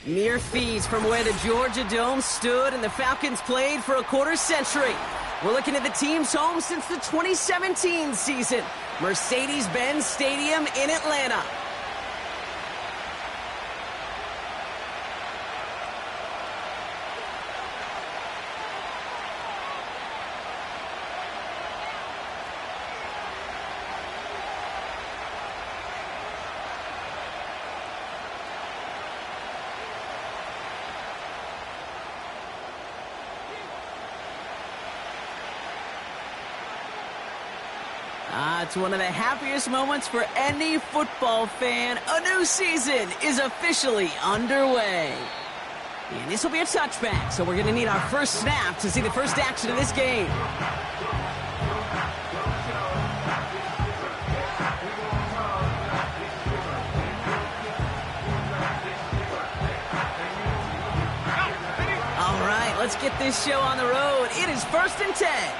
Mere feet from where the Georgia Dome stood and the Falcons played for a quarter century. We're looking at the team's home since the 2017 season, Mercedes-Benz Stadium in Atlanta. It's one of the happiest moments for any football fan. A new season is officially underway. And this will be a touchback, so we're going to need our first snap to see the first action of this game. All right, let's get this show on the road. It is 1st and 10.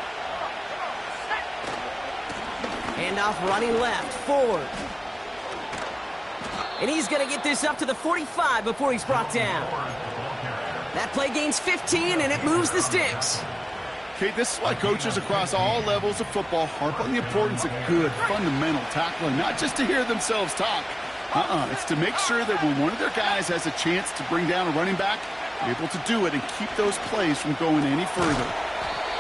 Handoff running left, Ford. And he's going to get this up to the 45 before he's brought down. That play gains 15, and it moves the sticks. Okay, this is why coaches across all levels of football harp on the importance of good, fundamental tackling, not just to hear themselves talk. It's to make sure that when one of their guys has a chance to bring down a running back, they're able to do it and keep those plays from going any further.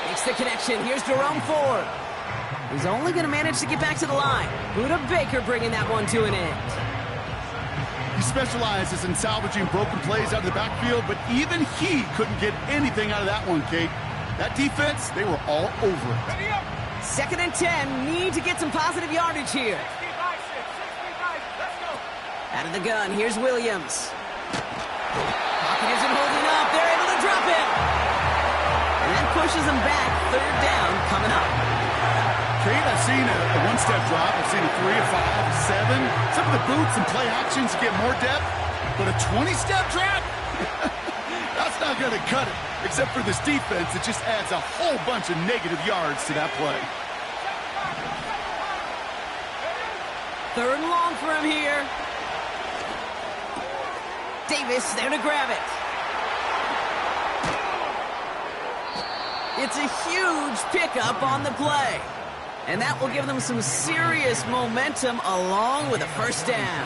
Makes the connection. Here's Jerome Ford. He's only going to manage to get back to the line. Buda Baker bringing that one to an end. He specializes in salvaging broken plays out of the backfield, but even he couldn't get anything out of that one, Kate. That defense, they were all over it. 2nd and 10. Need to get some positive yardage here. Out of the gun, here's Williams. Pocket isn't holding up. They're able to drop it. And that pushes them back. 3rd down coming up. Kate, I've seen a one-step drop. I've seen a 3, a 5, a 7. Some of the boots and play actions get more depth, but a 20-step drop? That's not going to cut it, except for this defense that just adds a whole bunch of negative yards to that play. 3rd and long for him here. Davis there to grab it. It's a huge pickup on the play. And that will give them some serious momentum along with a 1st down.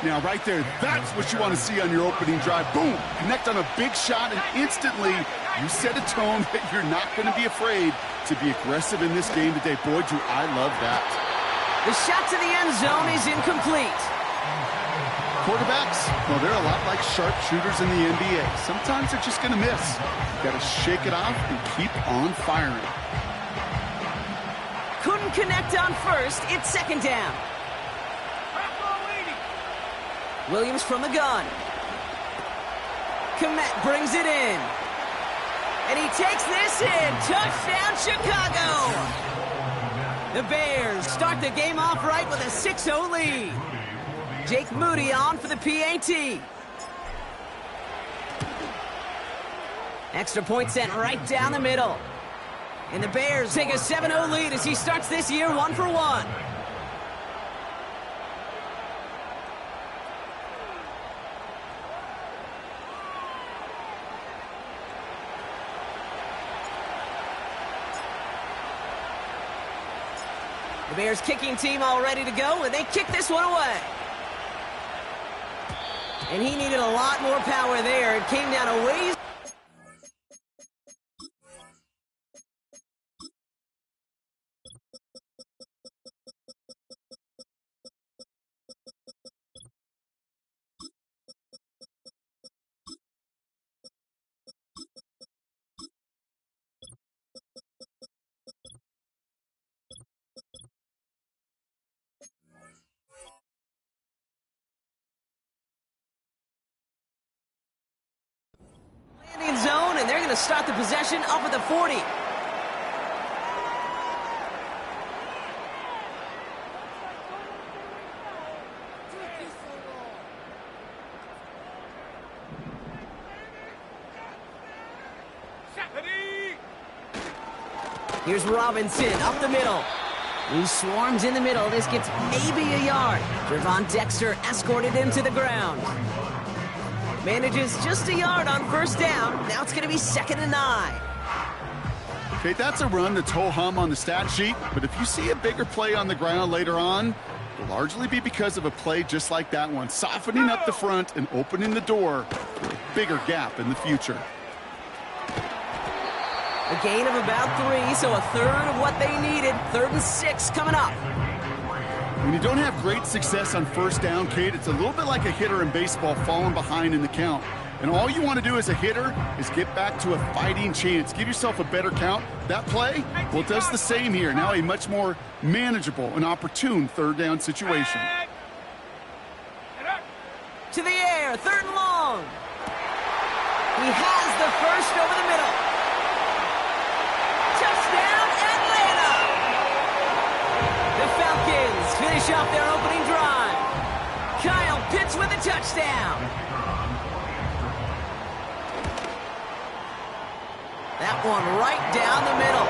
Now, right there, that's what you want to see on your opening drive. Boom! Connect on a big shot, and instantly you set a tone that you're not going to be afraid to be aggressive in this game today. Boy, do I love that. The shot to the end zone is incomplete. Quarterbacks, well, they're a lot like sharpshooters in the NBA. Sometimes they're just going to miss. Got to shake it off and keep on firing. Couldn't connect on 1st. It's 2nd down. Williams from the gun. Komet brings it in. And he takes this in. Touchdown, Chicago. The Bears start the game off right with a 6-0 lead. Jake Moody on for the PAT. Extra point sent right down the middle. And the Bears take a 7-0 lead as he starts this year 1 for 1. The Bears kicking team all ready to go, and they kick this one away. And he needed a lot more power there. It came down a ways. Zone, and they're going to start the possession up at the 40. Here's Robinson up the middle. He swarms in the middle. This gets maybe a yard. Javon Dexter escorted him to the ground. Manages just a yard on first down. Now it's going to be 2nd and 9. Okay, that's a run that's ho-hum on the stat sheet, but if you see a bigger play on the ground later on, it'll largely be because of a play just like that one, softening up the front and opening the door for a bigger gap in the future. A gain of about 3, so a third of what they needed. 3rd and 6 coming up. When you don't have great success on first down, Kate, it's a little bit like a hitter in baseball falling behind in the count. And all you want to do as a hitter is get back to a fighting chance. Give yourself a better count. That play, well, it does the same here. Now a much more manageable and opportune 3rd down situation. To the air, 3rd and long. He has the first over the middle. Touchdown, Atlanta! The Falcons finish off their opening drive. Kyle Pitts with a touchdown. That one right down the middle.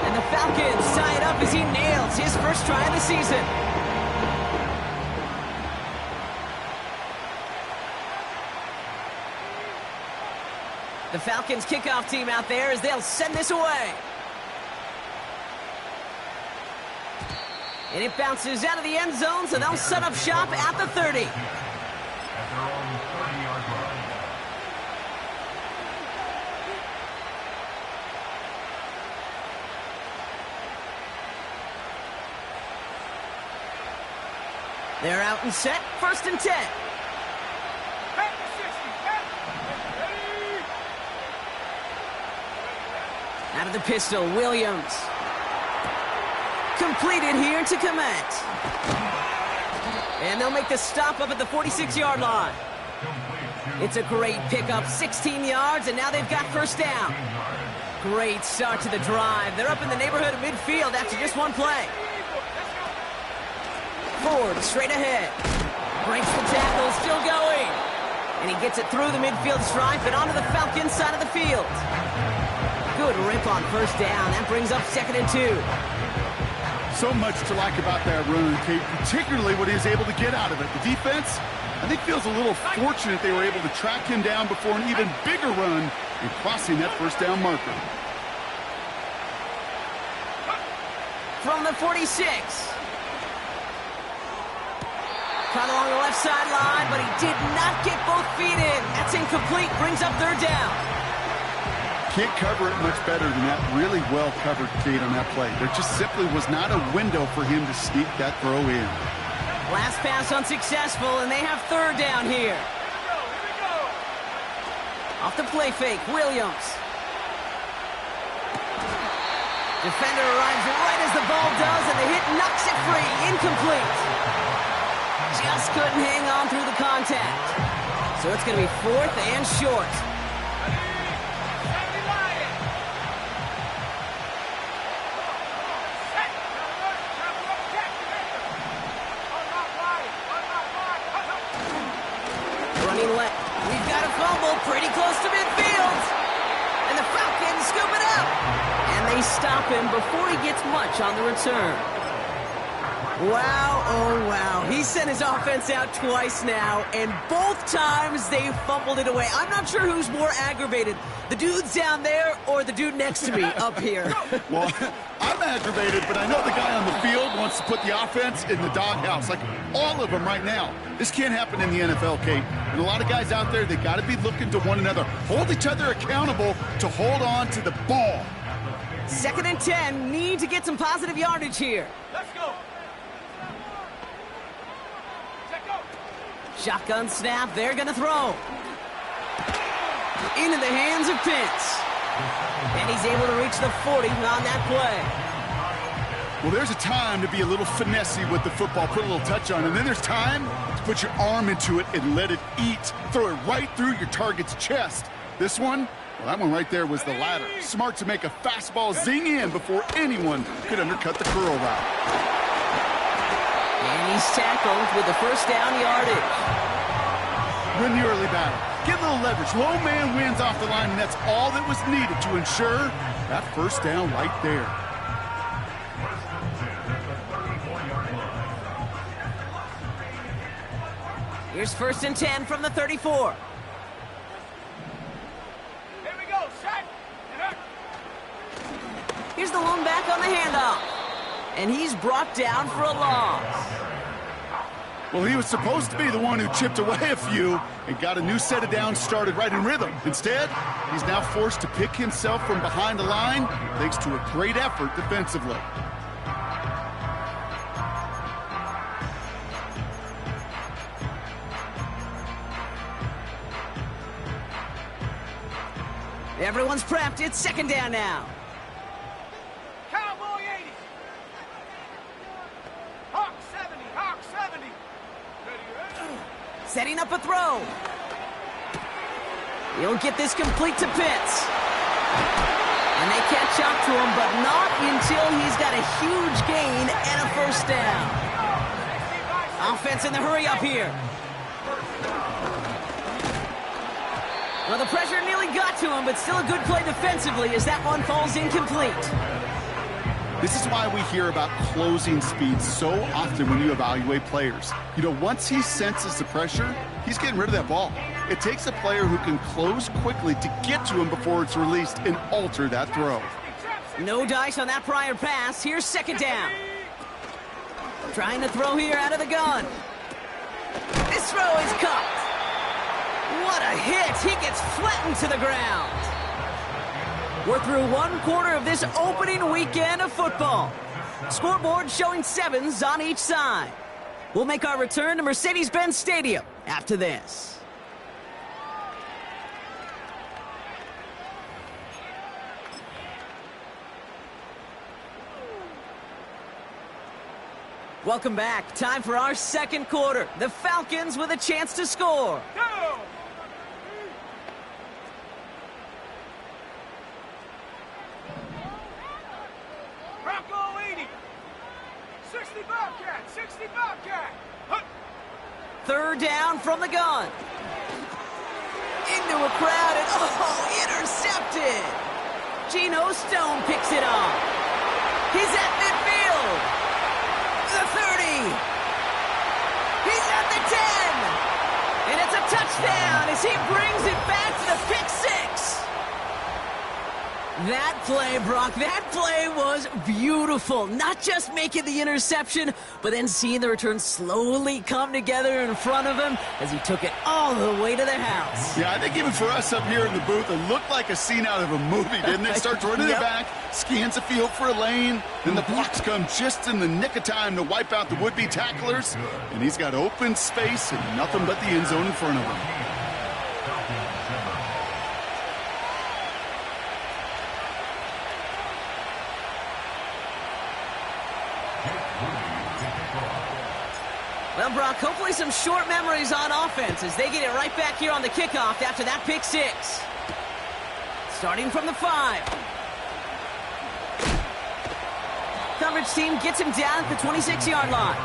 And the Falcons tie it up as he nails his first try of the season. The Falcons kickoff team out there as they'll send this away. And it bounces out of the end zone, so they'll set up shop at the 30. They're out and set, 1st and 10. Out of the pistol, Williams. Completed here to Komet. And they'll make the stop up at the 46-yard line. It's a great pickup, 16 yards, and now they've got first down. Great start to the drive. They're up in the neighborhood of midfield after just one play. Ford straight ahead. Breaks the tackle, still going. And he gets it through the midfield stripe and onto the Falcons side of the field. Good rip on first down. That brings up 2nd and 2. So much to like about that run, Kate, particularly what he was able to get out of it. The defense, I think, feels a little fortunate they were able to track him down before an even bigger run and crossing that first down marker. From the 46. Caught along the left sideline, but he did not get both feet in. That's incomplete. Brings up 3rd down. Can't cover it much better than that. Really well covered, Kate, on that play. There just simply was not a window for him to sneak that throw in. Last pass unsuccessful, and they have 3rd down here. Off the play fake, Williams. Defender arrives right as the ball does, and the hit knocks it free. Incomplete. Just couldn't hang on through the contact. So it's going to be 4th and short. Running left. We've got a fumble pretty close to midfield. And the Falcons scoop it up. And they stop him before he gets much on the return. Wow, oh wow. He sent his offense out twice now, and both times they fumbled it away. I'm not sure who's more aggravated, the dudes down there or the dude next to me up here. Well, I'm aggravated, but I know the guy on the field wants to put the offense in the doghouse, like all of them right now. This can't happen in the NFL, Kate. And a lot of guys out there, they got to be looking to one another, hold each other accountable to hold on to the ball. 2nd and 10, need to get some positive yardage here. Let's go. Shotgun snap, they're going to throw. Into the hands of Pitts. And he's able to reach the 40 on that play. Well, there's a time to be a little finessey with the football, put a little touch on it. And then there's time to put your arm into it and let it eat. Throw it right through your target's chest. This one, well, that one right there was the latter. Smart to make a fastball zing in before anyone could undercut the curl route. And he's tackled with the first down yardage. Win the early battle. Get a little leverage. Low man wins off the line, and that's all that was needed to ensure that first down right there. Here's 1st and 10 from the 34. Here we go, set. Here's the lone back on the handoff. And he's brought down for a loss. Well, he was supposed to be the one who chipped away a few and got a new set of downs started right in rhythm. Instead, he's now forced to pick himself from behind the line thanks to a great effort defensively. Everyone's prepped. It's 2nd down now. Cowboy 80. Hawk 70. Hawk 70. Ready. Setting up a throw. He'll get this complete to Pitts. And they catch up to him, but not until he's got a huge gain and a 1st down. Offense in the hurry up here. Well, the pressure nearly got to him, but still a good play defensively as that one falls incomplete. This is why we hear about closing speed so often when you evaluate players. You know, once he senses the pressure, he's getting rid of that ball. It takes a player who can close quickly to get to him before it's released and alter that throw. No dice on that prior pass. Here's 2nd down. Trying to throw here out of the gun. This throw is caught. What a hit! He gets flattened to the ground. We're through 1 quarter of this opening weekend of football. Scoreboard showing 7s on each side. We'll make our return to Mercedes-Benz Stadium after this. Welcome back. Time for our 2nd quarter. The Falcons with a chance to score. Go! Bronco 80. 60 Bobcat. 60 Bobcat. Hunt. 3rd down from the gun. Into a crowd and, intercepted. Geno Stone picks it off. He's at midfield. The 30. He's at the 10. And it's a touchdown as he brings it back to the pick 6. That play, Brock, that play was beautiful. Not just making the interception, but then seeing the return slowly come together in front of him as he took it all the way to the house. Yeah, I think even for us up here in the booth, it looked like a scene out of a movie, didn't it? Starts running it back, scans the field for a lane, then the blocks come just in the nick of time to wipe out the would-be tacklers, and he's got open space and nothing but the end zone in front of him. Well, Brock, hopefully some short memories on offense as they get it right back here on the kickoff after that pick 6. Starting from the 5. Coverage team gets him down at the 26-yard line.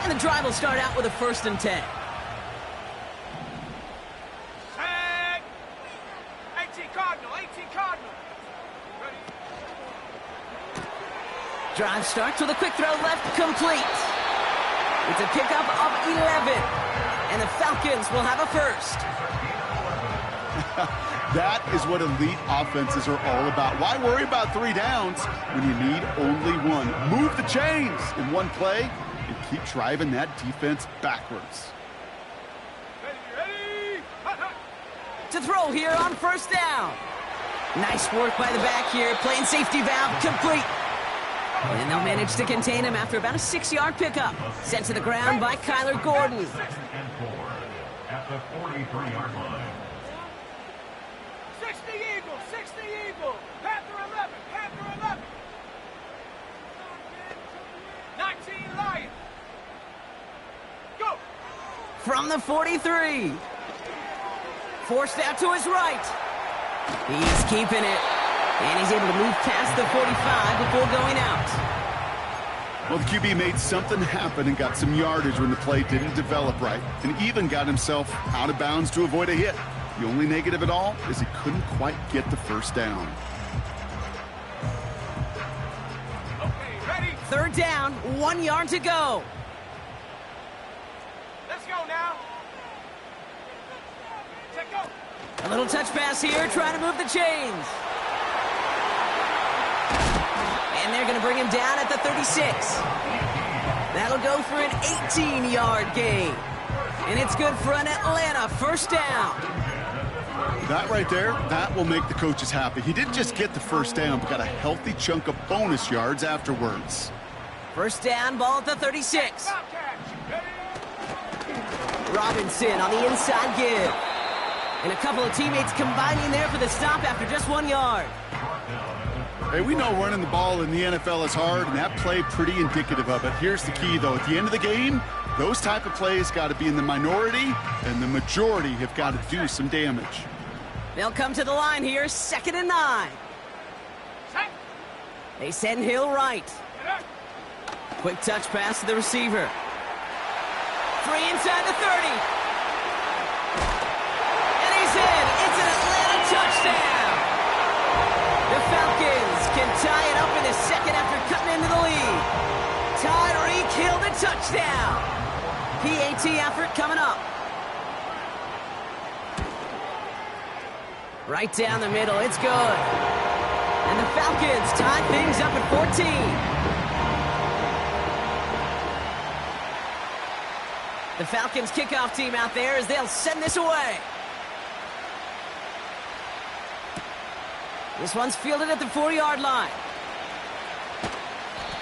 And the drive will start out with a 1st and 10. Drive starts with a quick throw left, complete. It's a pickup of 11, and the Falcons will have a 1st. That is what elite offenses are all about. Why worry about 3 downs when you need only 1? Move the chains in one play and keep driving that defense backwards. Ready. To throw here on 1st down. Nice work by the back here, playing safety valve, complete. And they'll manage to contain him after about a 6-yard pickup. Sent to the ground by Kyler Gordon. At the 43-yard line. 60 Eagle, 60 Eagle. Panther 11, Panther 11. 19 Lion. Go. From the 43. Forced out to his right. He's keeping it. And he's able to move past the 45 before going out. Well, the QB made something happen and got some yardage when the play didn't develop right, and even got himself out of bounds to avoid a hit. The only negative at all is he couldn't quite get the 1st down. Third down, 1 yard to go. Let's go now. Check go. A little touch pass here, trying to move the chains. And they're going to bring him down at the 36. That'll go for an 18-yard gain. And it's good for an Atlanta first down. That right there, that will make the coaches happy. He didn't just get the first down, but got a healthy chunk of bonus yards afterwards. First down, ball at the 36. Robinson on the inside give. And a couple of teammates combining there for the stop after just 1 yard. Hey, we know running the ball in the NFL is hard, and that play pretty indicative of it. Here's the key, though. At the end of the game, those type of plays got to be in the minority, and the majority have got to do some damage. They'll come to the line here, 2nd and 9. They send Hill right. Quick touch pass to the receiver. 3 inside the 30. And he's in. It's an Atlanta touchdown. The Falcons can tie it up in the second after cutting into the lead. Tyreek Hill the touchdown. PAT effort coming up. Right down the middle. It's good. And the Falcons tie things up at 14. The Falcons kickoff team out there as they'll send this away. This one's fielded at the 4-yard line.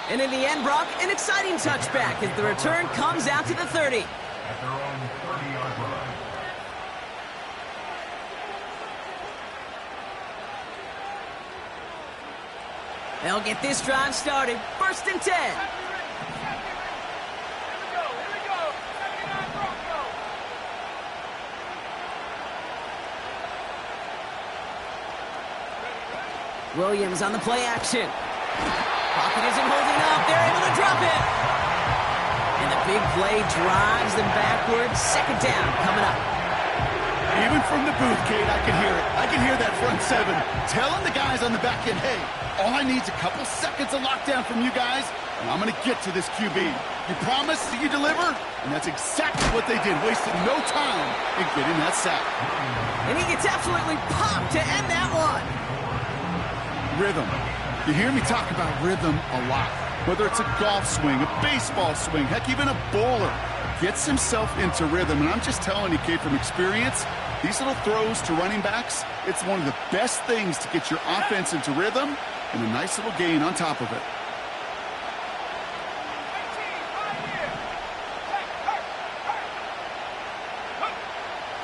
And in the end, Brock, an exciting touchback as the return comes out to the 30. At their own 30-yard line. They'll get this drive started. 1st and 10. Here we go. 79 Broncos. Williams on the play action. Pocket isn't holding up. They're able to drop it. And the big play drives them backwards. 2nd down coming up. Even from the booth, Kate, I can hear it. I can hear that front seven telling the guys on the back end, hey, all I need is a couple seconds of lockdown from you guys, and I'm going to get to this QB. You promise that you deliver? And that's exactly what they did, wasted no time in getting that sack. And he gets absolutely popped to end that one. Rhythm. You hear me talk about rhythm a lot. Whether it's a golf swing, a baseball swing, heck, even a bowler gets himself into rhythm. And I'm just telling you, Kate, from experience, these little throws to running backs, it's one of the best things to get your offense into rhythm and a nice little gain on top of it.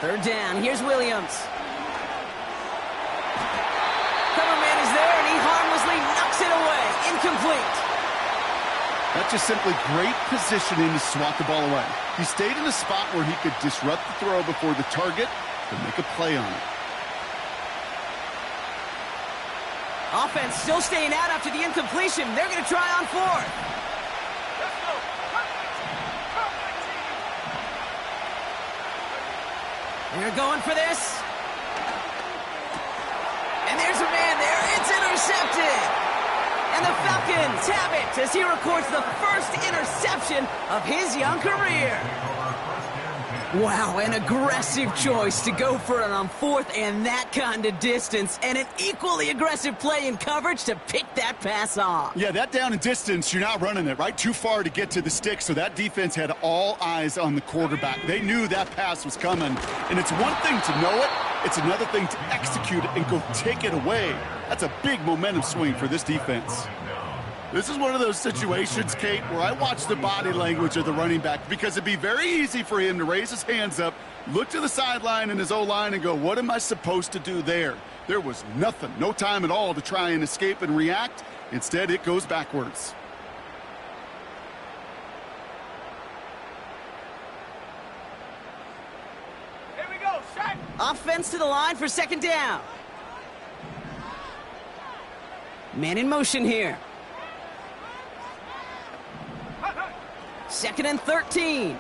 Third down. Here's Williams. Cover man is there, and he harmlessly knocks it away. Incomplete. That's just simply great positioning to swat the ball away. He stayed in a spot where he could disrupt the throw before the target could make a play on it. Offense still staying out after the incompletion. They're going to try on 4th. Let's go. They're going for this. And there's a man there. It's intercepted. And the Falcons have it as he records the first interception of his young career. Wow, an aggressive choice to go for it on 4th and that kind of distance, and an equally aggressive play in coverage to pick that pass off. Yeah, that down and distance, you're not running it, right? Too far to get to the stick, so that defense had all eyes on the quarterback. They knew that pass was coming, and it's one thing to know it, it's another thing to execute it and go take it away. That's a big momentum swing for this defense. This is one of those situations, Kate, where I watch the body language of the running back because it'd be very easy for him to raise his hands up, look to the sideline in his O-line and go, what am I supposed to do there? There was nothing, no time at all to try and escape and react. Instead, it goes backwards. Here we go. Shot. Offense to the line for 2nd down. Man in motion here. 2nd and 13.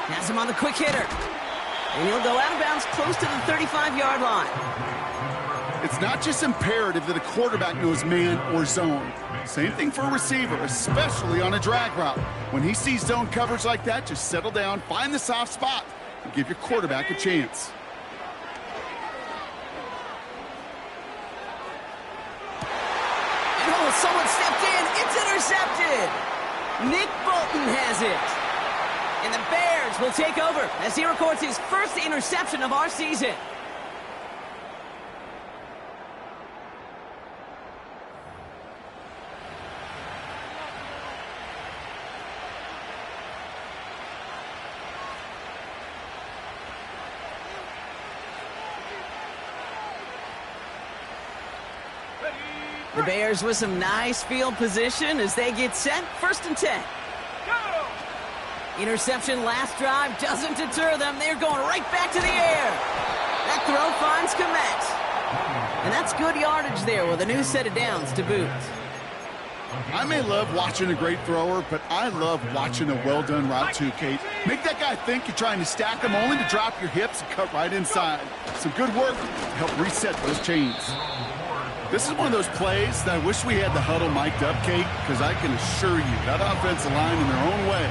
Has him on the quick hitter. And he'll go out of bounds close to the 35-yard line. It's not just imperative that a quarterback knows man or zone. Same thing for a receiver, especially on a drag route. When he sees zone coverage like that, just settle down, find the soft spot, and give your quarterback a chance. And oh, someone stepped in. It's intercepted. Nick Bolton has it. And the Bears will take over as he records his first interception of our season. The Bears with some nice field position as they get set. 1st and 10. Interception last drive doesn't deter them. They're going right back to the air. That throw finds Komet. And that's good yardage there with a new set of downs to boot. I may love watching a great thrower, but I love watching a well-done route too, Kate. Make that guy think you're trying to stack him only to drop your hips and cut right inside. Some good work to help reset those chains. This is one of those plays that I wish we had the huddle mic'd up, Kate, because I can assure you that offensive line in their own way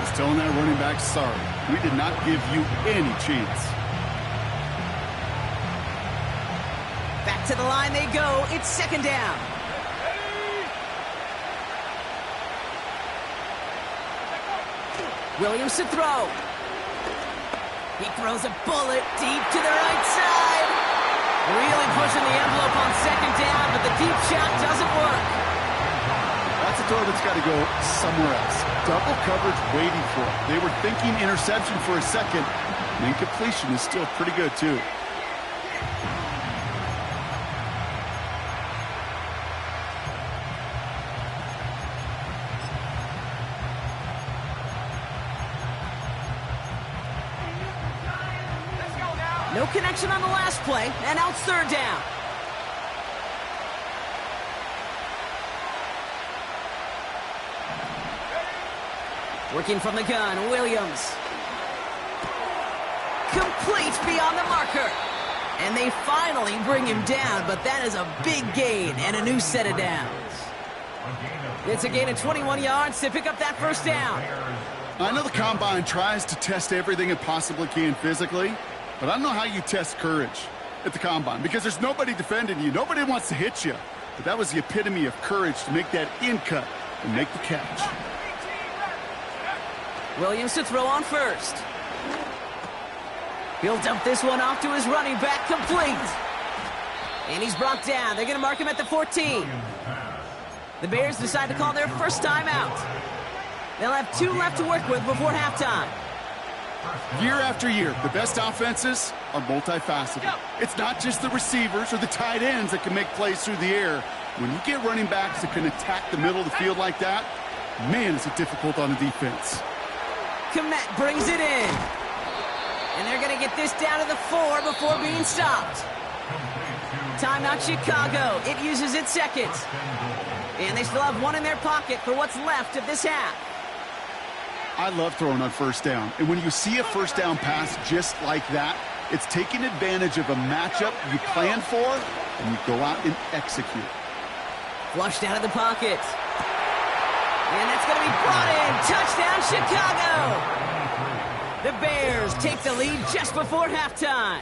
is telling that running back, sorry, we did not give you any chance. Back to the line they go. It's 2nd down. Williams to throw. He throws a bullet deep to the right side. Really pushing the envelope on 2nd down, but the deep shot doesn't work. That's a throw that's got to go somewhere else. Double coverage waiting for it. They were thinking interception for a second. And incompletion is still pretty good, too. No connection on the last play, and now it's 3rd down. Working from the gun, Williams. Complete beyond the marker. And they finally bring him down, but that is a big gain and a new set of downs. It's a gain of 21 yards to pick up that 1st down. I know the Combine tries to test everything it possibly can physically, but I don't know how you test courage at the Combine because there's nobody defending you. Nobody wants to hit you. But that was the epitome of courage to make that in cut and make the catch. Williams to throw on 1st. He'll dump this one off to his running back, complete. And he's brought down. They're going to mark him at the 14. The Bears decide to call their first timeout. They'll have 2 left to work with before halftime. Year after year, the best offenses are multifaceted. It's not just the receivers or the tight ends that can make plays through the air. When you get running backs that can attack the middle of the field like that, man, is it difficult on the defense. Komet brings it in. And they're going to get this down to the 4 before being stopped. Timeout Chicago. It uses its 2nd. And they still have 1 in their pocket for what's left of this half. I love throwing on 1st down. And when you see a 1st down pass just like that, it's taking advantage of a matchup you planned for, and you go out and execute. Flushed out of the pocket. And that's going to be brought in. Touchdown, Chicago! The Bears take the lead just before halftime.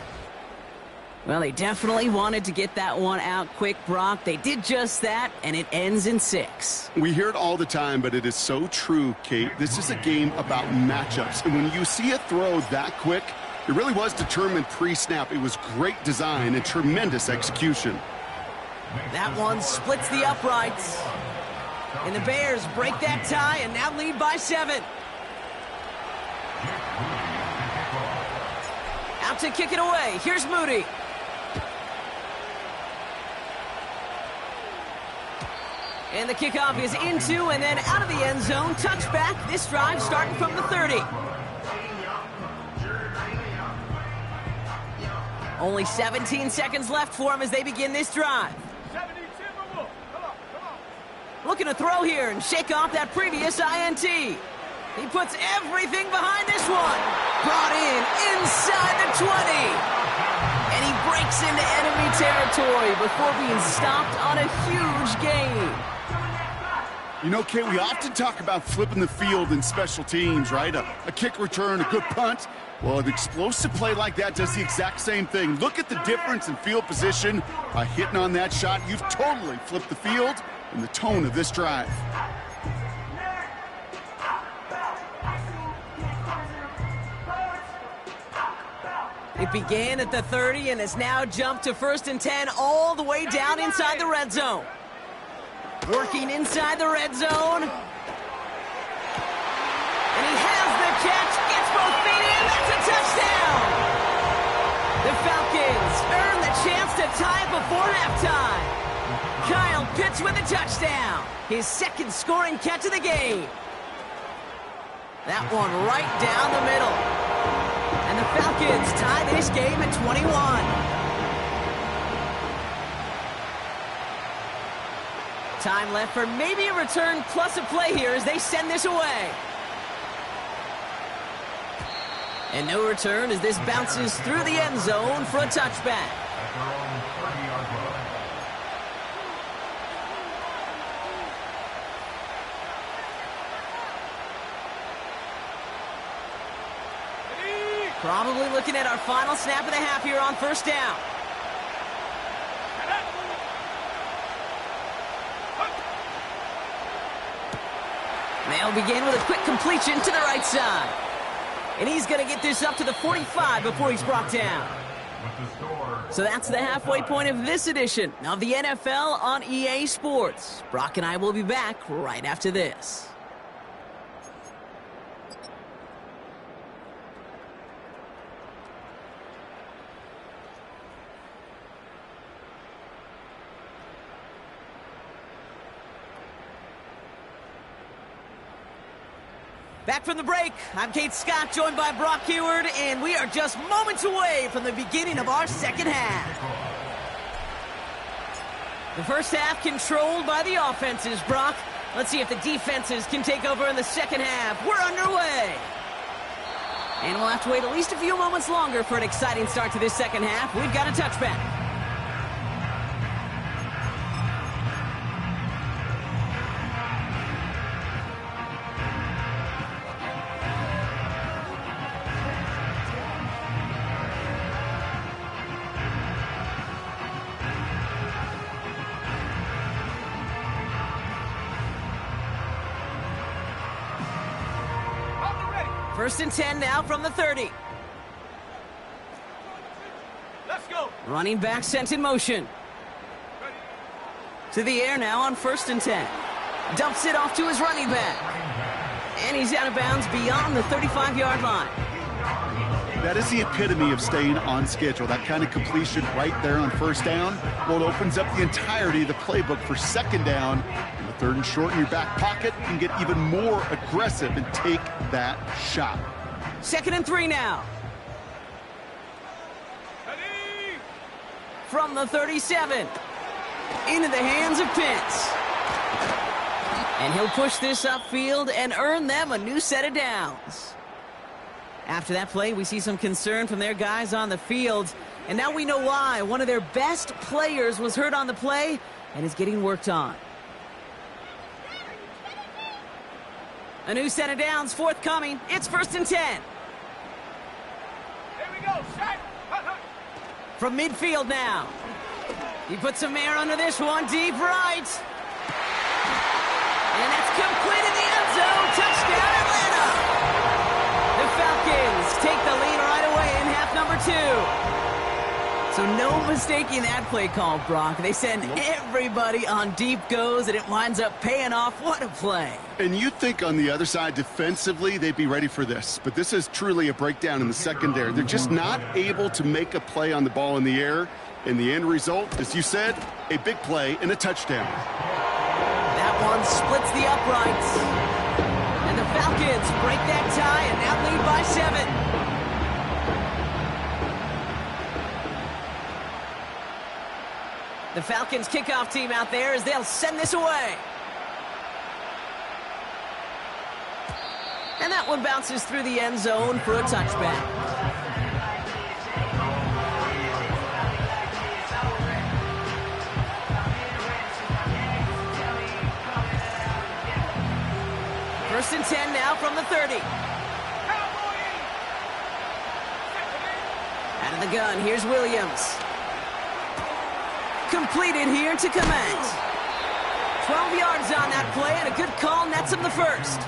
Well, they definitely wanted to get that one out quick, Brock. They did just that, and it ends in 6. We hear it all the time, but it is so true, Kate. This is a game about matchups. And when you see a throw that quick, it really was determined pre-snap. It was great design and tremendous execution. That one splits the uprights. And the Bears break that tie and now lead by 7. Out to kick it away. Here's Moody. And the kickoff is into and then out of the end zone. Touchback. This drive starting from the 30. Only 17 seconds left for them as they begin this drive. Looking to throw here and shake off that previous INT. He puts everything behind this one. Brought in inside the 20. And he breaks into enemy territory before being stopped on a huge gain. You know, Kate, we often talk about flipping the field in special teams, right? A kick return, a good punt. Well, an explosive play like that does the exact same thing. Look at the difference in field position. By hitting on that shot, you've totally flipped the field and the tone of this drive. It began at the 30 and has now jumped to 1st and 10 all the way down inside the red zone. Working inside the red zone. And he has the catch, gets both feet in, that's a touchdown! The Falcons earn the chance to tie it before halftime. Kyle Pitts with a touchdown, his second scoring catch of the game. That one right down the middle. And the Falcons tie this game at 21. Time left for maybe a return plus a play here as they send this away. And no return as this bounces through the end zone for a touchback. At their own 30-yard line. Probably looking at our final snap of the half here on 1st down. They'll begin with a quick completion to the right side. And he's going to get this up to the 45 before he's brought down. So that's the halfway point of this edition of the NFL on EA Sports. Brock and I will be back right after this. Back from the break, I'm Kate Scott, joined by Brock Heward, and we are just moments away from the beginning of our second half. The first half controlled by the offenses, Brock. Let's see if the defenses can take over in the second half. We're underway. And we'll have to wait at least a few moments longer for an exciting start to this second half. We've got a touchback. First and 10 now from the 30. Let's go. Running back sent in motion. To the air now on 1st and 10. Dumps it off to his running back. And he's out of bounds beyond the 35-yard line. That is the epitome of staying on schedule. That kind of completion right there on 1st down. Well, it opens up the entirety of the playbook for 2nd down. And the 3rd and short in your back pocket can get even more aggressive and take that shot. 2nd and 3 now. Ready? From the 37. Into the hands of Pitts. And he'll push this upfield and earn them a new set of downs. After that play, we see some concern from their guys on the field. And now we know why. One of their best players was hurt on the play and is getting worked on. A new set of downs forthcoming. It's 1st and 10. Here we go. Shot. From midfield now. He puts some air under this one. Deep right. And it's complete in the end zone. Touchdown, Atlanta. The Falcons take the lead right away in half number 2. So no mistaking that play call, Brock. They send everybody on deep goes, and it winds up paying off. What a play. And you'd think on the other side, defensively, they'd be ready for this. But this is truly a breakdown in the secondary. They're just not able to make a play on the ball in the air. And the end result, as you said, a big play and a touchdown. That one splits the uprights. And the Falcons break that tie and now lead by 7. The Falcons kickoff team out there as they'll send this away. And that one bounces through the end zone for a touchback. and 10 now from the 30. Out of the gun, here's Williams. Completed here to Clement. 12 yards on that play, and a good call nets him the first.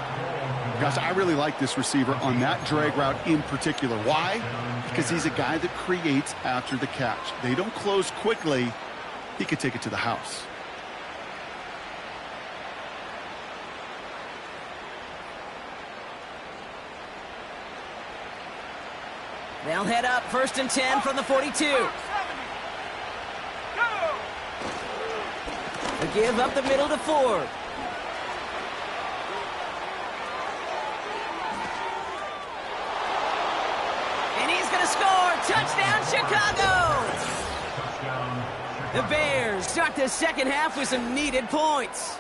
Gosh, I really like this receiver on that drag route in particular. Why? Because he's a guy that creates after the catch. They don't close quickly. He could take it to the house. They'll head up 1st and 10 from the 42. A give up the middle to Ford. And he's going to score. Touchdown, Chicago. The Bears start the second half with some needed points.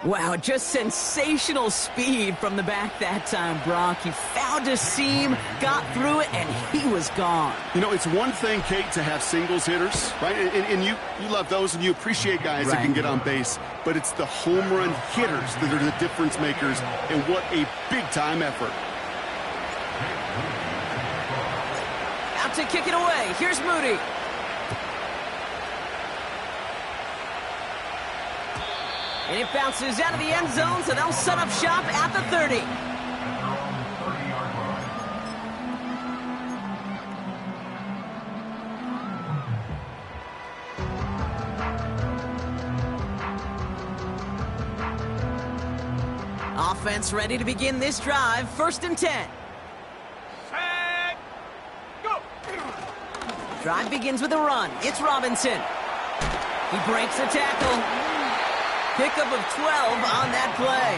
Wow, just sensational speed from the back that time, Brock. He found a seam, got through it, and he was gone. You know, it's one thing, Kate, to have singles hitters, right? And you love those, and you appreciate guys that can get on base. But it's the home run hitters that are the difference makers, and what a big-time effort. Out to kick it away. Here's Moody. And it bounces out of the end zone, so they'll set up shop at the 30. Offense ready to begin this drive. 1st and 10. Set, go. Drive begins with a run. It's Robinson. He breaks a tackle. Pickup of 12 on that play.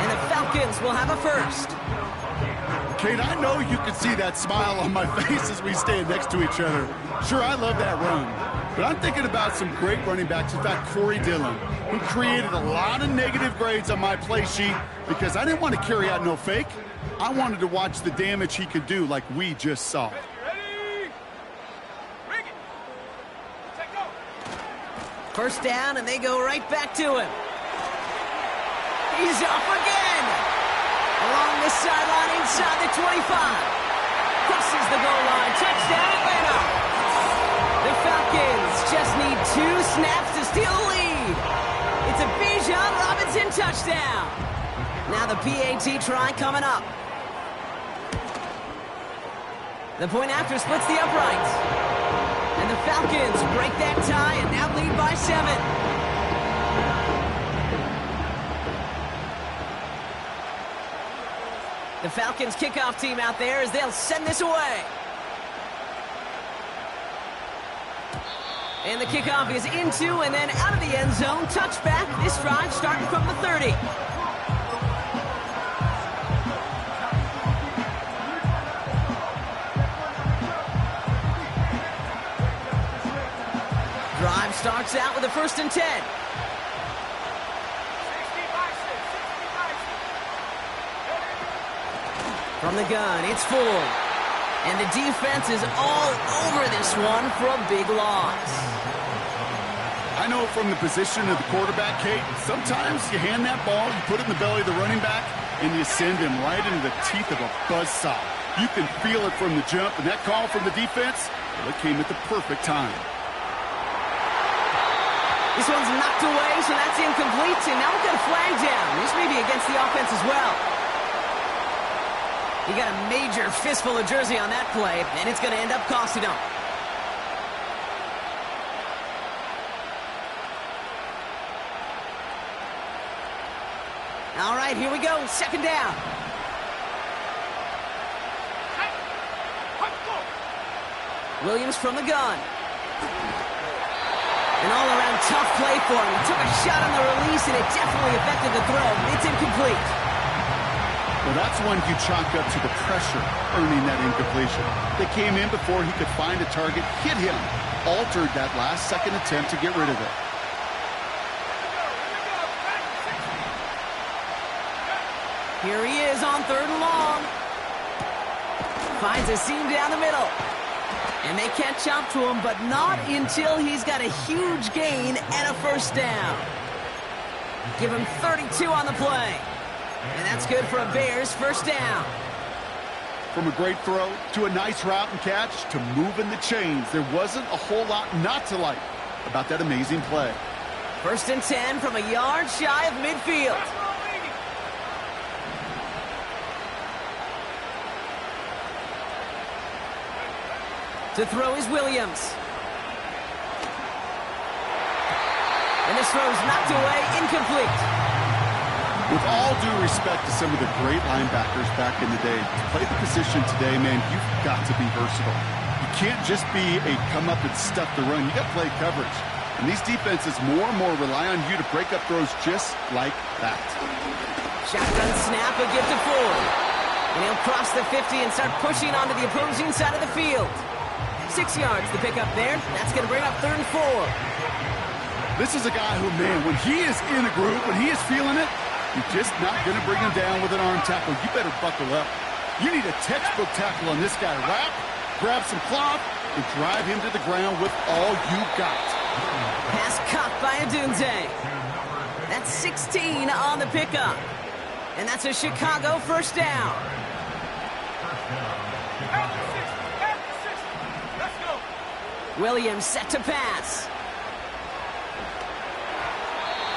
And the Falcons will have a first. Kate, I know you can see that smile on my face as we stand next to each other. Sure, I love that run. But I'm thinking about some great running backs. In fact, Corey Dillon, who created a lot of negative grades on my play sheet because I didn't want to carry out no fake. I wanted to watch the damage he could do like we just saw. Ready? Bring it. Take go. First down, and they go right back to him. He's off again. Along the sideline inside the 25. Crosses the goal line. Touchdown, Atlanta. The Falcons just need 2 snaps to steal the lead. It's a Bijan Robinson touchdown. Now the PAT try coming up. The point after splits the uprights. And the Falcons break that tie and now lead by 7. The Falcons kickoff team out there as they'll send this away. And the kickoff is into and then out of the end zone. Touchback. This drive starting from the 30. Drive starts out with a 1st and 10. 60 by 6. From the gun, it's Ford. And the defense is all over this one for a big loss. I know from the position of the quarterback, Kate, sometimes you hand that ball, you put it in the belly of the running back, and you send him right into the teeth of a buzzsaw. You can feel it from the jump, and that call from the defense, well, it came at the perfect time. This one's knocked away, so that's incomplete. And now we've got a flag down. This may be against the offense as well. He got a major fistful of jersey on that play, and it's going to end up costing him. All right, here we go. 2nd down. Williams from the gun. An all-around tough play for him. He took a shot on the release, and it definitely affected the throw. It's incomplete. Well, that's one you chalk up to the pressure earning that incompletion. They came in before he could find a target, hit him, altered that last-second attempt to get rid of it. Here he is on 3rd and long. Finds a seam down the middle. And they catch up to him, but not until he's got a huge gain and a 1st down. Give him 32 on the play. And that's good for a Bears first down. From a great throw to a nice route and catch to moving the chains, there wasn't a whole lot not to like about that amazing play. 1st and 10 from a yard shy of midfield. To throw is Williams. And this throw is knocked away, incomplete. With all due respect to some of the great linebackers back in the day, to play the position today, man, you've got to be versatile. You can't just be a come up and stuff the run. You got to play coverage. And these defenses more and more rely on you to break up throws just like that. Shotgun snap, a give to Ford. And he'll cross the 50 and start pushing onto the opposing side of the field. 6 yards to pick up there. That's going to bring up 3rd and 4. This is a guy who, man, when he is in a groove, when he is feeling it, you're just not going to bring him down with an arm tackle. You better buckle up. You need a textbook tackle on this guy. Wrap, grab some cloth, and drive him to the ground with all you got. Pass caught by Adunze. That's 16 on the pickup. And that's a Chicago first down. Let's go. Williams set to pass.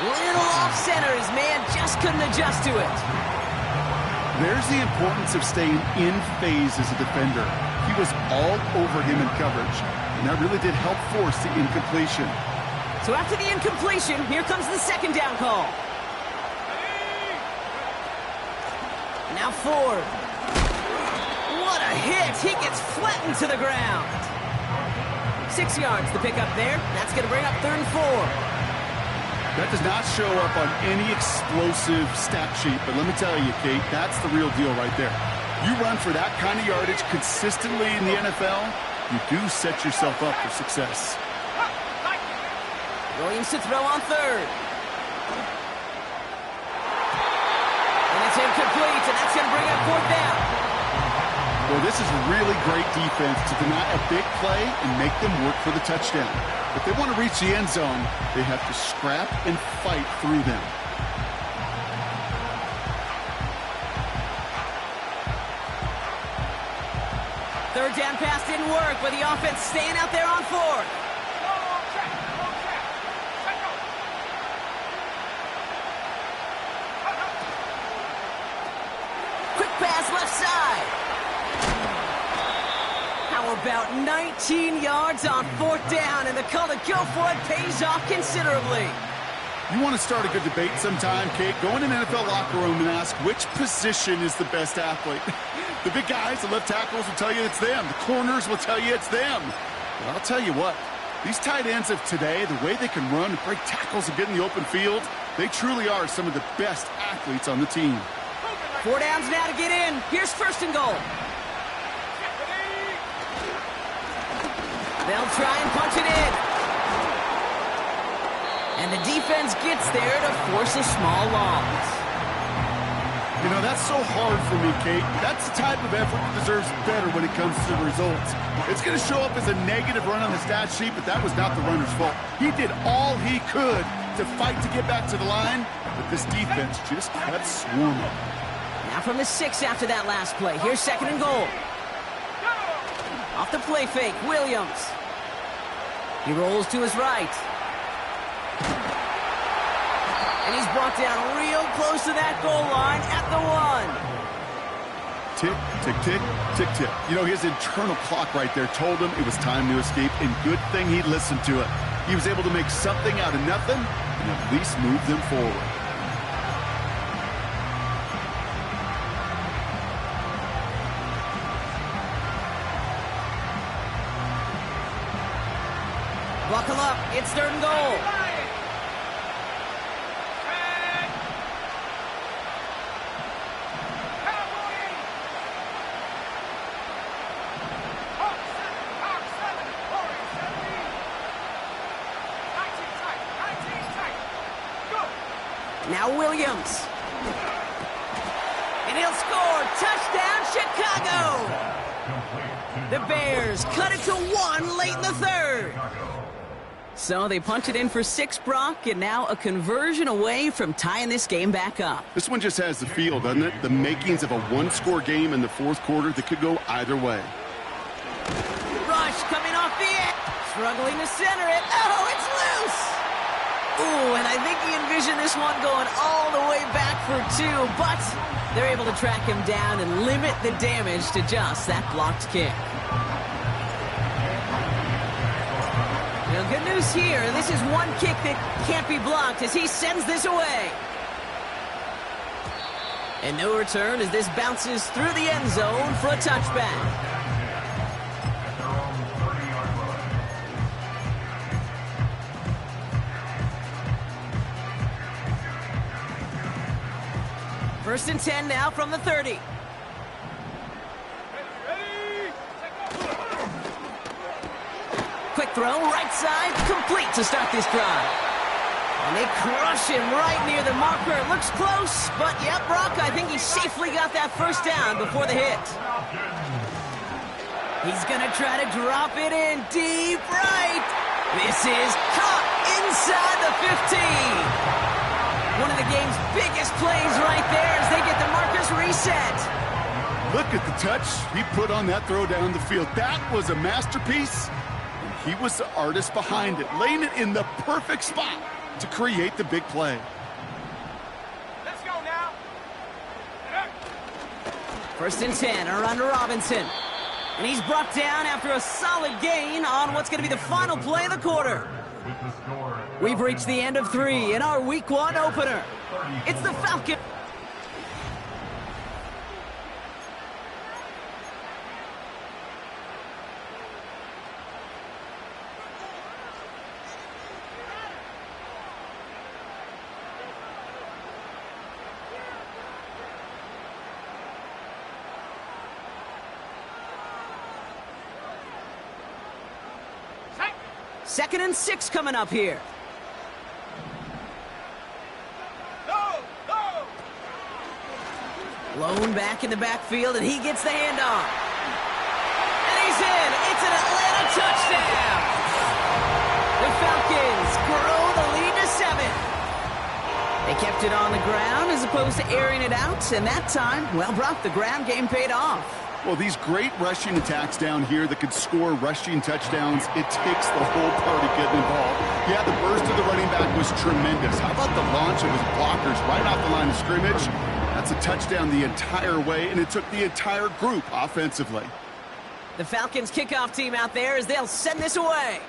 Little off-center. His man just couldn't adjust to it. There's the importance of staying in phase as a defender. He was all over him in coverage, and that really did help force the incompletion. So after the incompletion, here comes the 2nd down call. Now Ford. What a hit. He gets flattened to the ground. 6 yards to pick up there. That's going to bring up 3rd and 4. That does not show up on any explosive stat sheet, but let me tell you, Kate, that's the real deal right there. You run for that kind of yardage consistently in the NFL, you do set yourself up for success. Williams to throw on 3rd. And it's incomplete, and that's going to bring up 4th down. Well, this is really great defense to deny a big play and make them work for the touchdown. If they want to reach the end zone, they have to scrap and fight through them. Third down pass didn't work, but the offense staying out there on 4th. Quick pass left side. How about 19 yards on 4th down, and the call to go for it pays off considerably. You want to start a good debate sometime, Kate? Go in an NFL locker room and ask which position is the best athlete. The big guys, the left tackles will tell you it's them. The corners will tell you it's them. But I'll tell you what, these tight ends of today, the way they can run and break tackles and get in the open field, they truly are some of the best athletes on the team. 4 downs now to get in. Here's 1st and goal. They'll try and punch it in. And the defense gets there to force a small loss. You know, that's so hard for me, Kate. That's the type of effort that deserves better when it comes to the results. It's going to show up as a negative run on the stat sheet, but that was not the runner's fault. He did all he could to fight to get back to the line, but this defense just kept swarming. Now from the 6 after that last play. Here's 2nd and goal. Off the play fake, Williams. He rolls to his right. And he's brought down real close to that goal line at the 1. Tick, tick, tick, tick, tick. You know, his internal clock right there told him it was time to escape, and good thing he listened to it. He was able to make something out of nothing and at least move them forward. Buckle up, it's 3rd and goal. Now Williams. And he'll score. Touchdown, Chicago. The Bears cut it to 1 late in the 3rd. So they punch it in for 6, Brock, and now a conversion away from tying this game back up. This one just has the feel, doesn't it? The makings of a one-score game in the fourth quarter that could go either way. Rush coming off the edge. Struggling to center it. Oh, it's loose. Ooh, and I think he envisioned this one going all the way back for 2, but they're able to track him down and limit the damage to just that blocked kick. Now, good news here. This is one kick that can't be blocked as he sends this away. And no return as this bounces through the end zone for a touchback. At their own 30-yard line. First and 10 now from the 30. Quick throw, right side, complete to start this drive. And they crush him right near the marker. Looks close, but yep, Brock, I think he safely got that first down before the hit. He's gonna try to drop it in deep right. This is caught inside the 15. One of the game's biggest plays right there as they get the markers reset. Look at the touch he put on that throw down the field. That was a masterpiece. He was the artist behind it, laying it in the perfect spot to create the big play. Let's go now. First and 10, around to Robinson. And he's brought down after a solid gain on what's going to be the final play of the quarter. With the score. We've reached the end of 3 in our Week 1 opener. It's the Falcons. Second and 6 coming up here. Lone back in the backfield, and he gets the handoff. And he's in. It's an Atlanta touchdown. The Falcons grow the lead to 7. They kept it on the ground as opposed to airing it out, and that time, well, Brock, the ground game paid off. Well, these great rushing attacks down here that could score rushing touchdowns, it takes the whole party getting involved. Yeah, the burst of the running back was tremendous. How about the launch of his blockers right off the line of scrimmage? That's a touchdown the entire way, and it took the entire group offensively. The Falcons kickoff team out there as they'll send this away.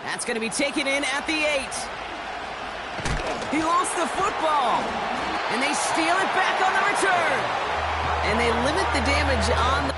That's going to be taken in at the 8. He lost the football. And they steal it back on the return. And they limit the damage on the...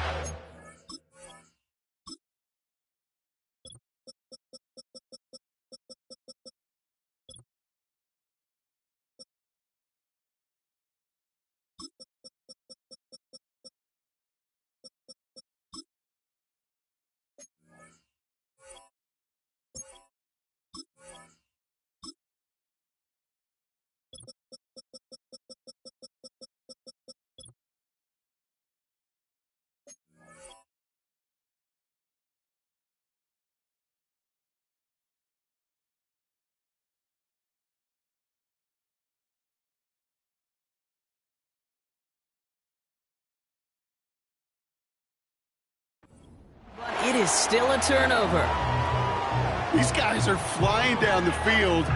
It is still a turnover. These guys are flying down the field.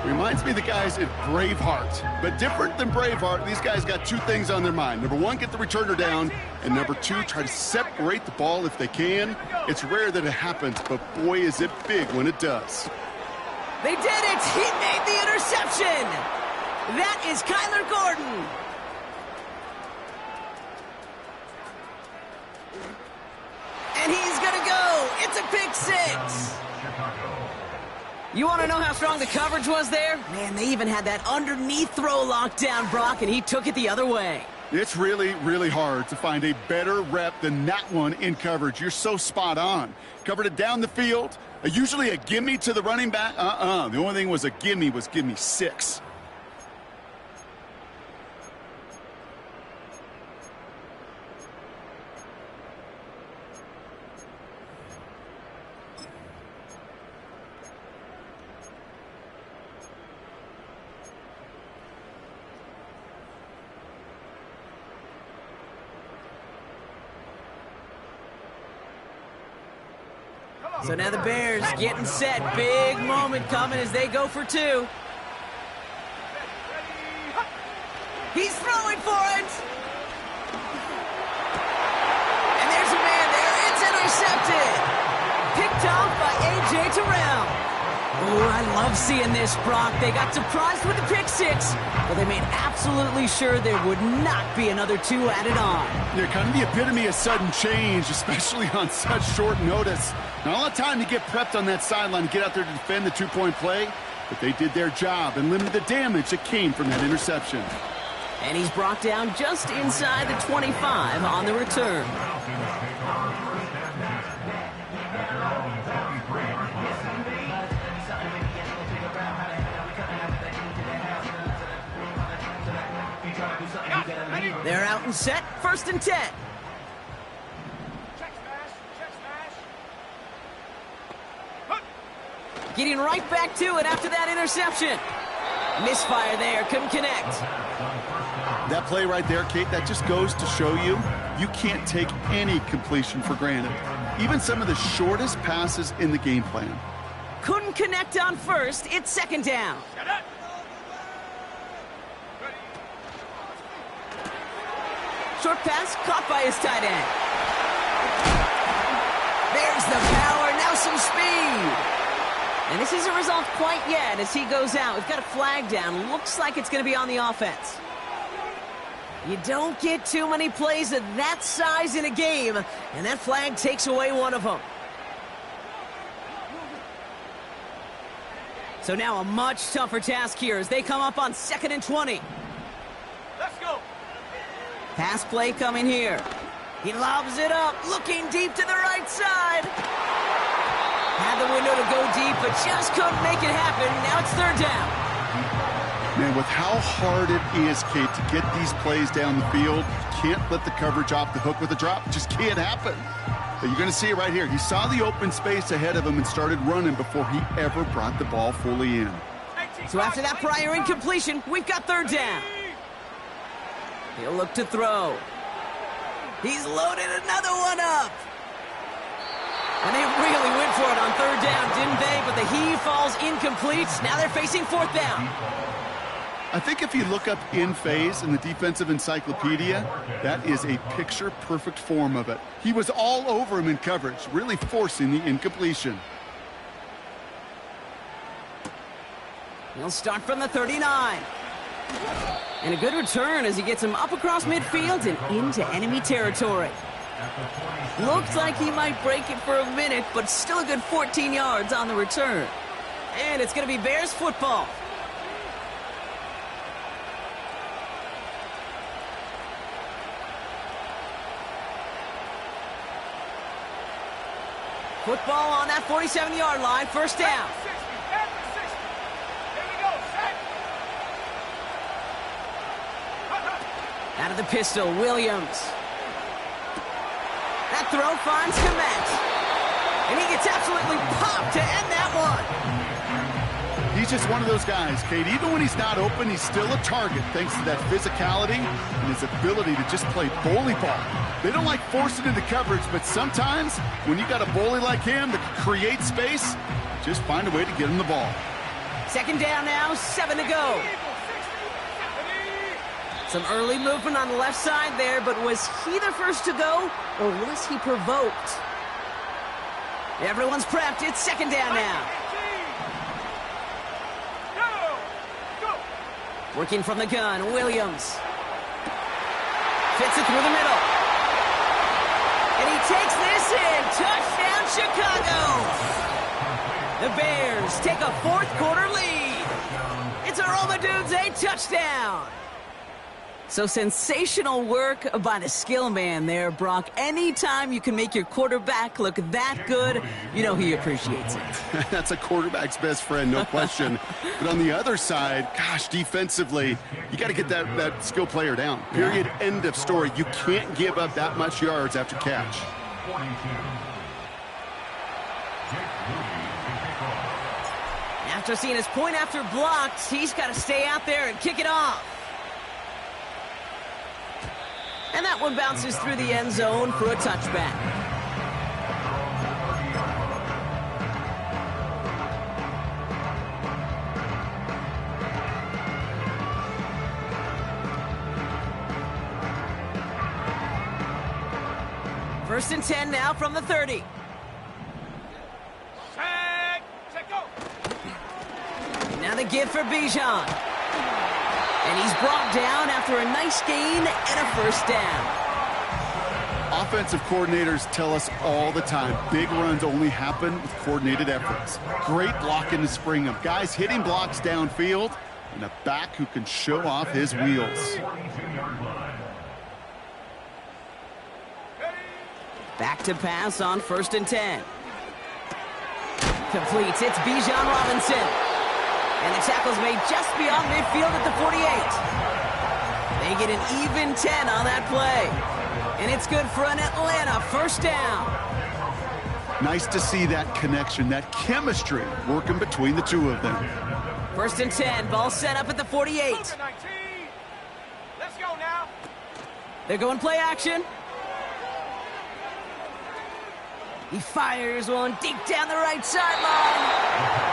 Reminds me of the guys at Braveheart. But different than Braveheart, these guys got 2 things on their mind. Number 1, get the returner down. And number 2, try to separate the ball if they can. It's rare that it happens, but boy, is it big when it does. They did it! He made the interception! That is Kyler Gordon. And he's going to go. It's a pick 6. You want to know how strong the coverage was there? Man, they even had that underneath throw locked down, Brock, and he took it the other way. It's really, really hard to find a better rep than that one in coverage. You're so spot on. Covered it down the field. Usually a gimme to the running back. The only thing was a gimme was give me 6. So now the Bears getting set. Big moment coming as they go for two. He's throwing for it. And there's a man there. It's intercepted. Picked off by A.J. Terrell. Oh, I love seeing this, Brock. They got surprised with the pick six, but they made absolutely sure there would not be another two added on. Yeah, kind of the epitome of sudden change, especially on such short notice. Not a lot of time to get prepped on that sideline to get out there to defend the two-point play, but they did their job and limited the damage that came from that interception. And he's brought down just inside the 25 on the return. They're out and set, 1st and 10. Check smash. Check smash. Getting right back to it after that interception. Misfire there, couldn't connect. That play right there, Kate, that just goes to show you, you can't take any completion for granted. Even some of the shortest passes in the game plan. Couldn't connect on 1st, it's 2nd down. Get it. Short pass caught by his tight end. There's the power, now some speed. And this isn't resolved quite yet as he goes out. We've got a flag down. Looks like it's going to be on the offense. You don't get too many plays of that size in a game, and that flag takes away one of them. So now a much tougher task here as they come up on 2nd and 20. Let's go. Pass play coming here. He lobs it up, looking deep to the right side. Had the window to go deep, but just couldn't make it happen. Now it's 3rd down. Man, with how hard it is, Kate, to get these plays down the field, you can't let the coverage off the hook with a drop. It just can't happen. But you're going to see it right here. He saw the open space ahead of him and started running before he ever brought the ball fully in. So after that prior incompletion, we've got 3rd down. He'll look to throw. He's loaded another one up. And they really went for it on 3rd down, didn't they? But the heave falls incomplete. Now they're facing 4th down. I think if you look up in phase in the defensive encyclopedia, that is a picture-perfect form of it. He was all over him in coverage, really forcing the incompletion. He'll start from the 39. And a good return as he gets him up across midfield and into enemy territory. Looks like he might break it for a minute, but still a good 14 yards on the return. And it's going to be Bears football. Football on that 47-yard line, 1st down. Out of the pistol, Williams. That throw finds Komet. And he gets absolutely popped to end that one. He's just one of those guys, Kate. Even when he's not open, he's still a target thanks to that physicality and his ability to just play bully ball. They don't like forcing into coverage, but sometimes when you got a bully like him that can create space, just find a way to get him the ball. 2nd down now, 7 to go. Some early movement on the left side there, but was he the first to go, or was he provoked? Everyone's prepped. It's 2nd down now. Working from the gun, Williams. Fits it through the middle. And he takes this in. Touchdown, Chicago. The Bears take a 4th quarter lead. It's a Roma Dudes, a touchdown. So sensational work by the skill man there, Brock. Anytime you can make your quarterback look that good, you know he appreciates it. That's a quarterback's best friend, no question. But on the other side, gosh, defensively, you got to get that skill player down. Period, end of story. You can't give up that much yards after catch. After seeing his point after blocked, he's got to stay out there and kick it off. And that one bounces through the end zone for a touchback. First and 10 now from the 30. Set, go. Now the give for Bijan. And he's brought down after a nice gain and a first down. Offensive coordinators tell us all the time, big runs only happen with coordinated efforts. Great blocking to spring them. Guys hitting blocks downfield, and a back who can show off his wheels. Back to pass on first and 10. Completes. It's Bijan Robinson. And the tackle's made just beyond midfield at the 48. They get an even 10 on that play. And it's good for an Atlanta first down. Nice to see that connection, that chemistry working between the two of them. First and 10, ball set up at the 48. Let's go now. They're going play action. He fires one deep down the right sideline.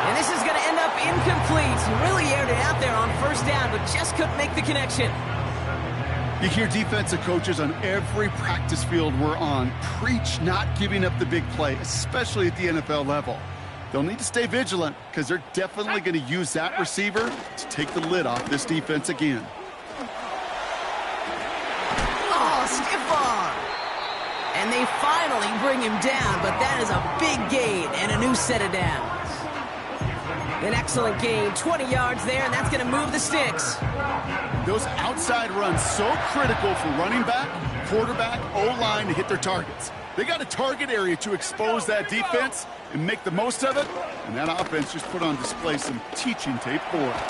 And this is going to end up incomplete. He really aired it out there on first down, but just couldn't make the connection. You hear defensive coaches on every practice field we're on preach not giving up the big play, especially at the NFL level. They'll need to stay vigilant because they're definitely going to use that receiver to take the lid off this defense again. Oh, stiff arm. And they finally bring him down, but that is a big gain and a new set of downs. An excellent gain, 20 yards there, and that's going to move the sticks. Those outside runs so critical for running back, quarterback, O-line to hit their targets. They got a target area to expose that defense and make the most of it, and that offense just put on display some teaching tape for it.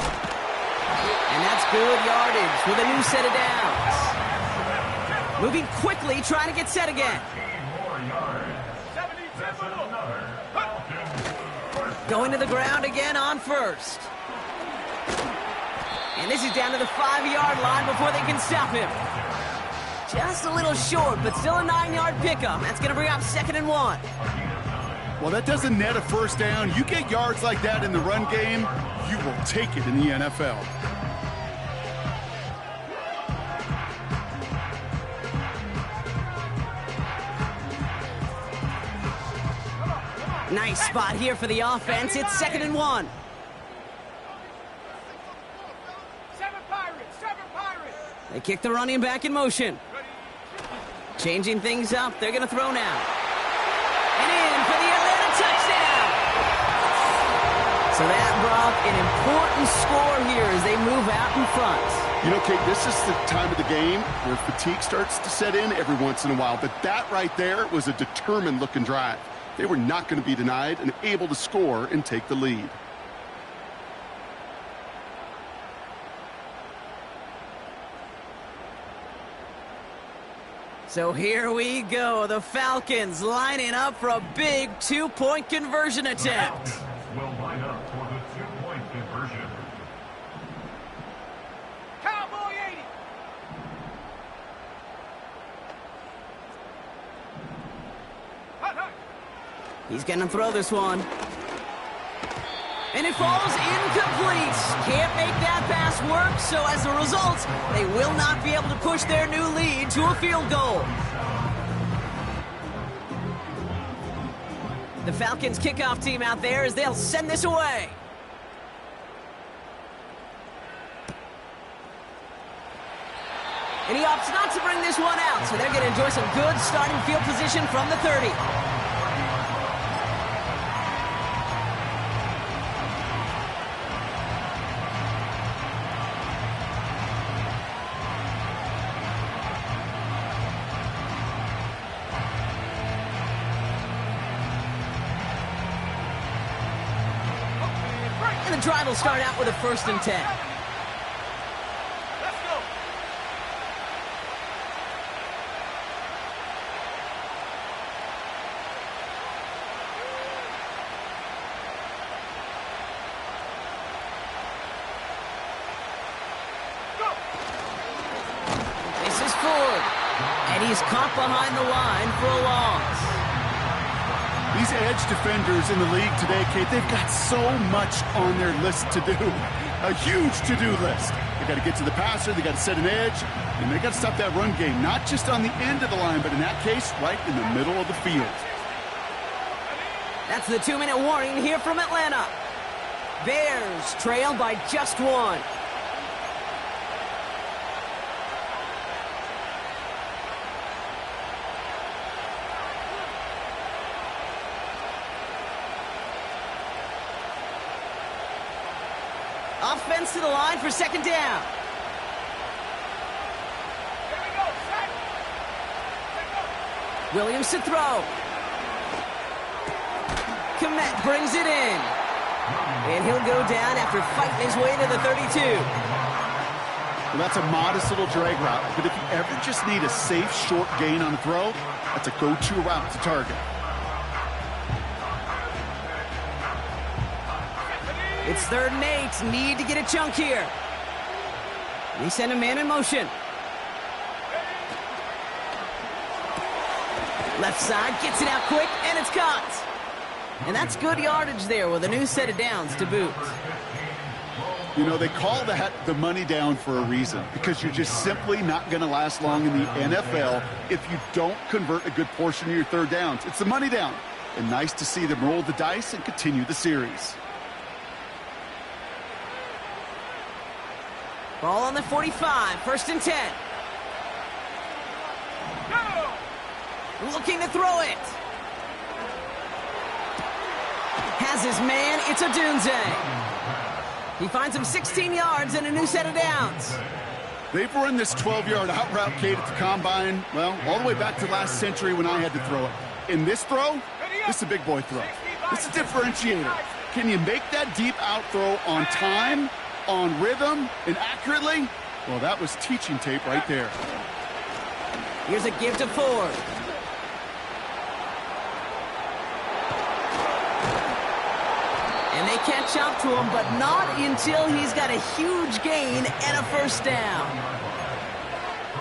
And that's good yardage with a new set of downs. Moving quickly, trying to get set again. Going to the ground again on first. And this is down to the 5-yard line before they can stop him. Just a little short, but still a 9-yard pickup. That's going to bring up 2nd and 1. Well, that doesn't net a first down. You get yards like that in the run game, you will take it in the NFL. Nice spot here for the offense. It's 2nd and 1. They kick the running back in motion. Changing things up. They're going to throw now. And in for the Atlanta touchdown. So that brought an important score here as they move out in front. You know, Kate, this is the time of the game where fatigue starts to set in every once in a while. But that right there was a determined-looking drive. They were not going to be denied and able to score and take the lead. So here we go. The Falcons lining up for a big 2-point conversion attempt. Will line up for the 2-point conversion. Cowboy 80. Hut, hut. He's going to throw this one. And it falls incomplete. Can't make that pass work, so as a result, they will not be able to push their new lead to a field goal. The Falcons kickoff team out there as they'll send this away. And he opts not to bring this one out, so they're going to enjoy some good starting field position from the 30. And the drive will start out with a 1st and 10. Let's go. Go. This is Ford. And he's caught behind the line for a loss. These edge defenders in the league today, Kate, they've got so much on their list to do. A huge to-do list. They got to get to the passer. They got to set an edge. And they got to stop that run game, not just on the end of the line, but in that case, right in the middle of the field. That's the 2-minute warning here from Atlanta. Bears trail by just 1. Offense to the line for 2nd down. Williams to throw. Komet brings it in. And he'll go down after fighting his way to the 32. Well, that's a modest little drag route, but if you ever just need a safe, short gain on a throw, that's a go-to route to target. It's 3rd and 8. Need to get a chunk here. They send a man in motion. Left side, gets it out quick, and it's caught. And that's good yardage there with a new set of downs to boot. You know, they call that the money down for a reason, because you're just simply not going to last long in the NFL if you don't convert a good portion of your 3rd downs. It's the money down. And nice to see them roll the dice and continue the series. Ball on the 45, 1st and 10. Looking to throw it. Has his man, it's a Dunze. He finds him 16 yards and a new set of downs. They've run this 12-yard out route, Kate, at the combine, well, all the way back to last century when I had to throw it. In this throw, this is a big boy throw. This is a differentiator. Can you make that deep out throw on time, on rhythm, and accurately? Well, that was teaching tape right there. Here's a give to Ford. And they catch up to him, but not until he's got a huge gain and a 1st down.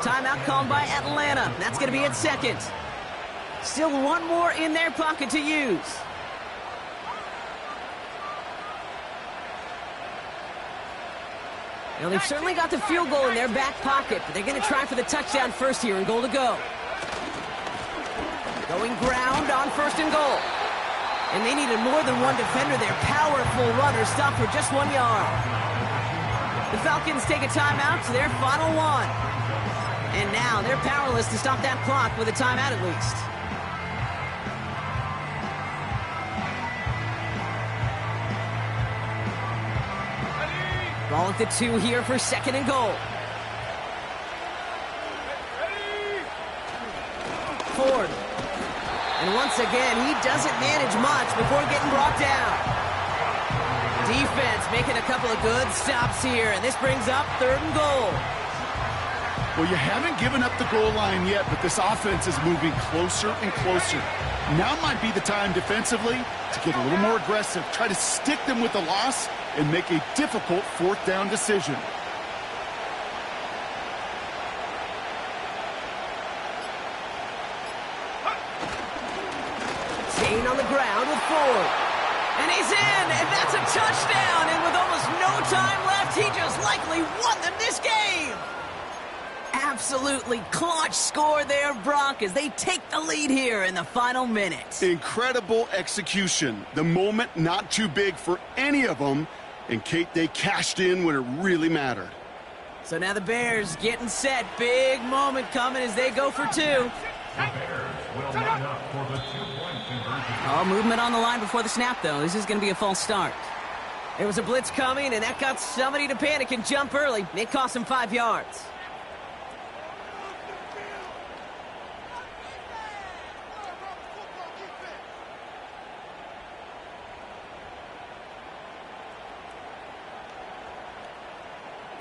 Timeout called by Atlanta. That's going to be at 2nd. Still 1 more in their pocket to use. Now, they've certainly got the field goal in their back pocket, but they're going to try for the touchdown first here and goal to go. Going ground on 1st and goal. And they needed more than one defender. Their powerful runner stopped for just 1 yard. The Falcons take a timeout to their final 1. And now they're powerless to stop that clock with a timeout at least. Ball at the 2 here for 2nd and goal. Ford. And once again, he doesn't manage much before getting brought down. Defense making a couple of good stops here, and this brings up 3rd and goal. Well, you haven't given up the goal line yet, but this offense is moving closer and closer. Now might be the time defensively to get a little more aggressive, try to stick them with the loss, and make a difficult 4th down decision. Staying on the ground with Ford. And he's in, and that's a touchdown. And with almost no time left, he just likely won them this game. Absolutely clutch score there, Brock, as they take the lead here in the final minute. Incredible execution. The moment not too big for any of them. And, Kate, they cashed in when it really mattered. So now the Bears getting set. Big moment coming as they go for 2. The Bears will line up for the 2-point conversion. Oh, movement on the line before the snap, though. This is going to be a false start. There was a blitz coming, and that got somebody to panic and jump early. It cost him 5 yards.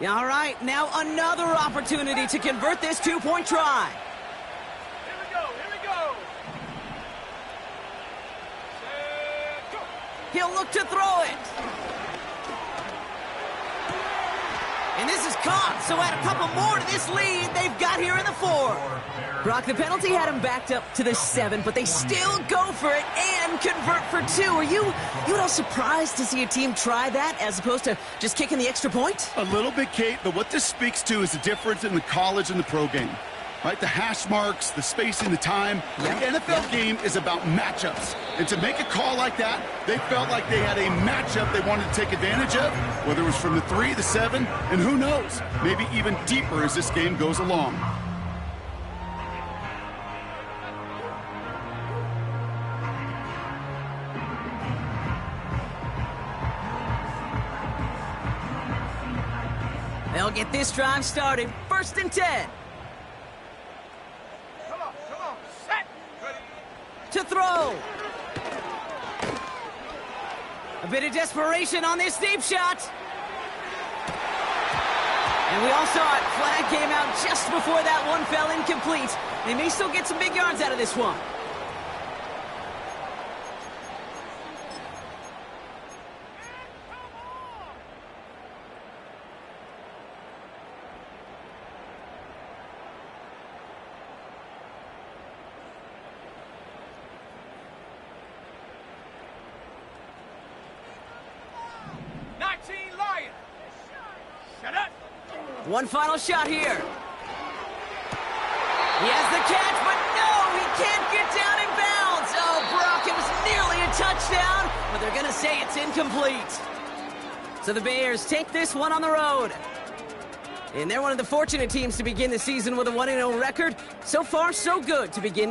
All right, now another opportunity to convert this 2-point try. Here we go, here we go. Set, go. He'll look to throw it. And this is caught, so add a couple more to this lead they've got here in the 4. Brock, the penalty had him backed up to the 7, but they still go for it and convert for 2. Are you at all surprised to see a team try that as opposed to just kicking the extra point? A little bit, Kate, but what this speaks to is the difference in the college and the pro game. Right, the hash marks, the spacing, the time. Yep. The NFL game is about matchups. And to make a call like that, they felt like they had a matchup they wanted to take advantage of, whether it was from the 3, the 7, and who knows, maybe even deeper as this game goes along. They'll get this drive started. 1st and 10. Come on, set. Ready. To throw. A bit of desperation on this deep shot. And we all saw it. Flag came out just before that one fell incomplete. They may still get some big yards out of this one. One final shot here. He has the catch, but no, he can't get down in bounds. Oh, Brock, it was nearly a touchdown, but they're going to say it's incomplete. So the Bears take this one on the road. And they're one of the fortunate teams to begin the season with a 1-0 record. So far, so good to begin this.